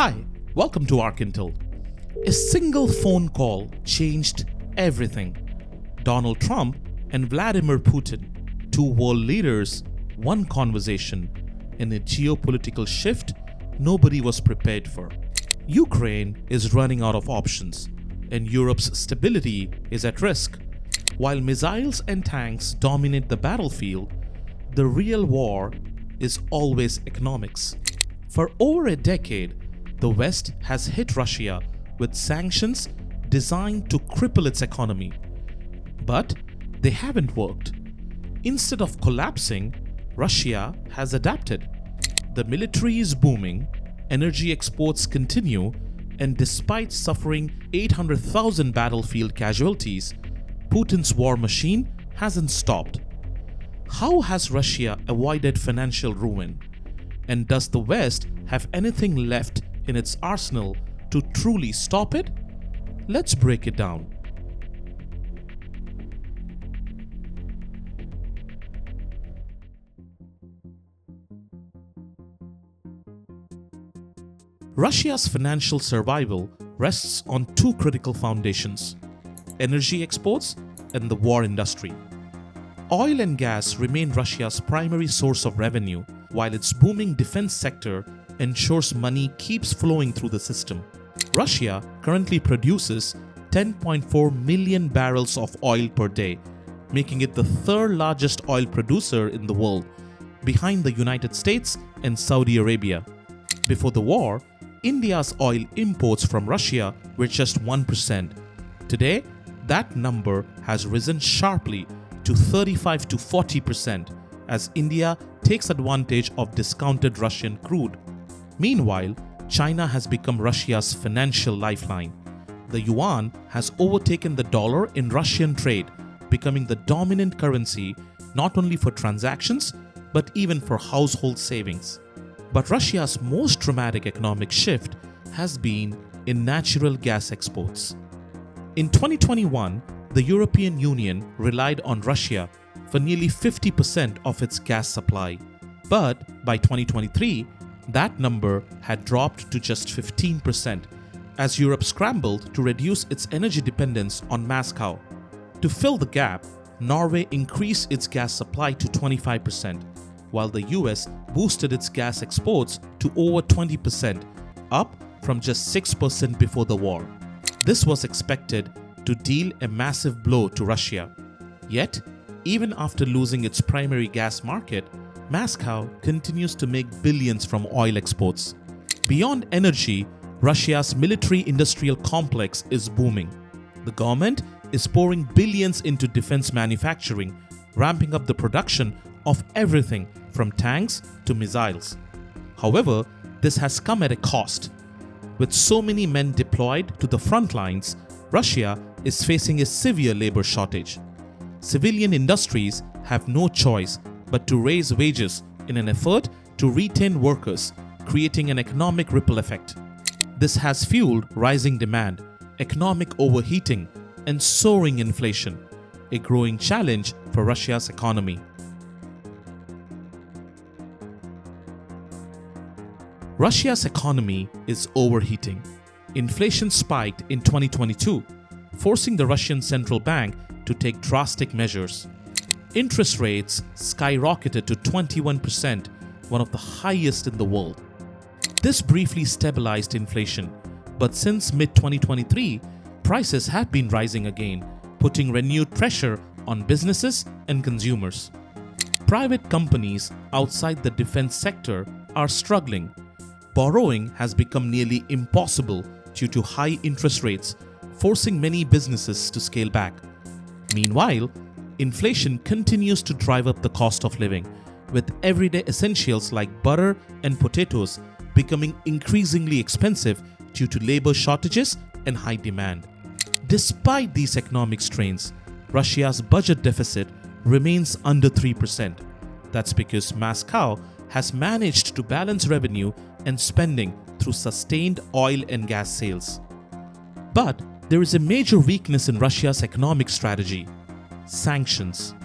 Hi, welcome to Arkintel. A single phone call changed everything. Donald Trump and Vladimir Putin, two world leaders, one conversation, in a geopolitical shift nobody was prepared for. Ukraine is running out of options, and Europe's stability is at risk. While missiles and tanks dominate the battlefield, the real war is always economics. For over a decade, the West has hit Russia with sanctions designed to cripple its economy. But they haven't worked. Instead of collapsing, Russia has adapted. The military is booming, energy exports continue, and despite suffering 800,000 battlefield casualties, Putin's war machine hasn't stopped. How has Russia avoided financial ruin? And does the West have anything left in its arsenal to truly stop it? Let's break it down. Russia's financial survival rests on two critical foundations: energy exports and the war industry. Oil and gas remain Russia's primary source of revenue, while its booming defense sector ensures money keeps flowing through the system. Russia currently produces 10.4 million barrels of oil per day, making it the third largest oil producer in the world, behind the United States and Saudi Arabia. Before the war, India's oil imports from Russia were just 1%. Today, that number has risen sharply to 35 to 40% as India takes advantage of discounted Russian crude. Meanwhile, China has become Russia's financial lifeline. The yuan has overtaken the dollar in Russian trade, becoming the dominant currency not only for transactions but even for household savings. But Russia's most dramatic economic shift has been in natural gas exports. In 2021, the European Union relied on Russia for nearly 50% of its gas supply. But by 2023, that number had dropped to just 15% as Europe scrambled to reduce its energy dependence on Moscow. To fill the gap, Norway increased its gas supply to 25%, while the US boosted its gas exports to over 20%, up from just 6% before the war. This was expected to deal a massive blow to Russia. Yet, even after losing its primary gas market, Moscow continues to make billions from oil exports. Beyond energy, Russia's military-industrial complex is booming. The government is pouring billions into defense manufacturing, ramping up the production of everything from tanks to missiles. However, this has come at a cost. With so many men deployed to the front lines, Russia is facing a severe labor shortage. Civilian industries have no choice but to raise wages in an effort to retain workers, creating an economic ripple effect. This has fueled rising demand, economic overheating, and soaring inflation, a growing challenge for Russia's economy. Russia's economy is overheating. Inflation spiked in 2022, forcing the Russian central bank to take drastic measures. Interest rates skyrocketed to 21%, one of the highest in the world. This briefly stabilized inflation, but since mid-2023, prices have been rising again, putting renewed pressure on businesses and consumers. Private companies outside the defense sector are struggling. Borrowing has become nearly impossible due to high interest rates, forcing many businesses to scale back. Meanwhile, inflation continues to drive up the cost of living, with everyday essentials like butter and potatoes becoming increasingly expensive due to labor shortages and high demand. Despite these economic strains, Russia's budget deficit remains under 3%. That's because Moscow has managed to balance revenue and spending through sustained oil and gas sales. But there is a major weakness in Russia's economic strategy: sanctions.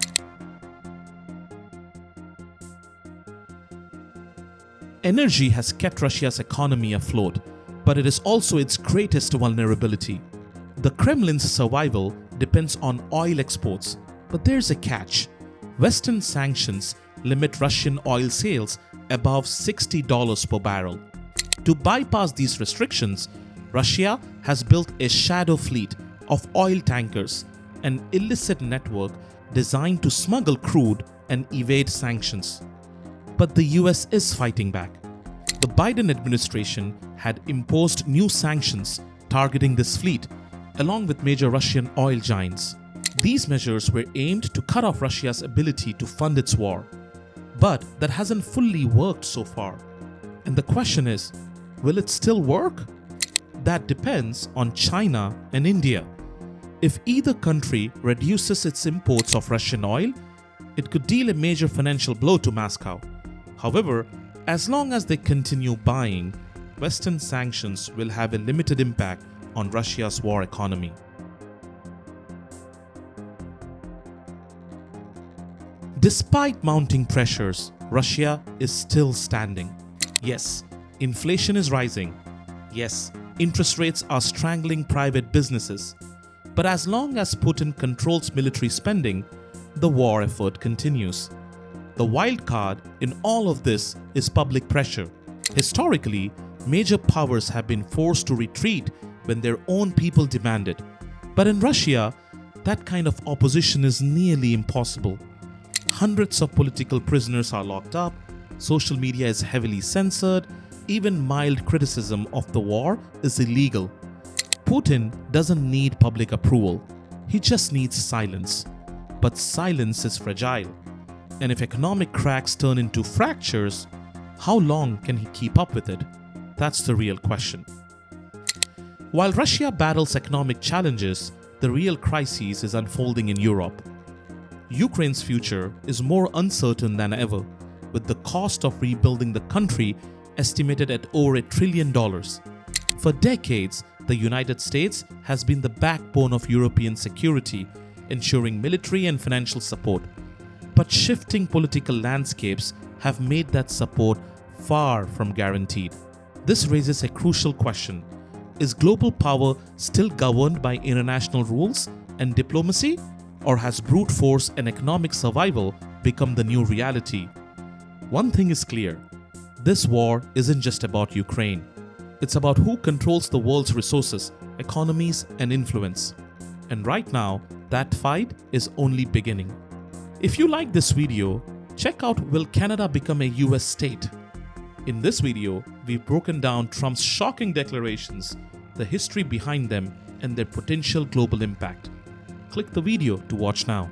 Energy has kept Russia's economy afloat, but it is also its greatest vulnerability. The Kremlin's survival depends on oil exports, but there's a catch. Western sanctions limit Russian oil sales above $60 per barrel. To bypass these restrictions, Russia has built a shadow fleet of oil tankers, an illicit network designed to smuggle crude and evade sanctions. But the US is fighting back. The Biden administration had imposed new sanctions targeting this fleet, along with major Russian oil giants. These measures were aimed to cut off Russia's ability to fund its war. But that hasn't fully worked so far. And the question is, will it still work? That depends on China and India. If either country reduces its imports of Russian oil, it could deal a major financial blow to Moscow. However, as long as they continue buying, Western sanctions will have a limited impact on Russia's war economy. Despite mounting pressures, Russia is still standing. Yes, inflation is rising. Yes, interest rates are strangling private businesses. But as long as Putin controls military spending, the war effort continues. The wild card in all of this is public pressure. Historically, major powers have been forced to retreat when their own people demand it. But in Russia, that kind of opposition is nearly impossible. Hundreds of political prisoners are locked up, social media is heavily censored, even mild criticism of the war is illegal. Putin doesn't need public approval, he just needs silence. But silence is fragile. And if economic cracks turn into fractures, how long can he keep up with it? That's the real question. While Russia battles economic challenges, the real crisis is unfolding in Europe. Ukraine's future is more uncertain than ever, with the cost of rebuilding the country estimated at over $1 trillion. For decades, the United States has been the backbone of European security, ensuring military and financial support. But shifting political landscapes have made that support far from guaranteed. This raises a crucial question. Is global power still governed by international rules and diplomacy? Or has brute force and economic survival become the new reality? One thing is clear. This war isn't just about Ukraine. It's about who controls the world's resources, economies, and influence. And right now, that fight is only beginning. If you like this video, check out Will Canada Become a US State? In this video, we've broken down Trump's shocking declarations, the history behind them, and their potential global impact. Click the video to watch now.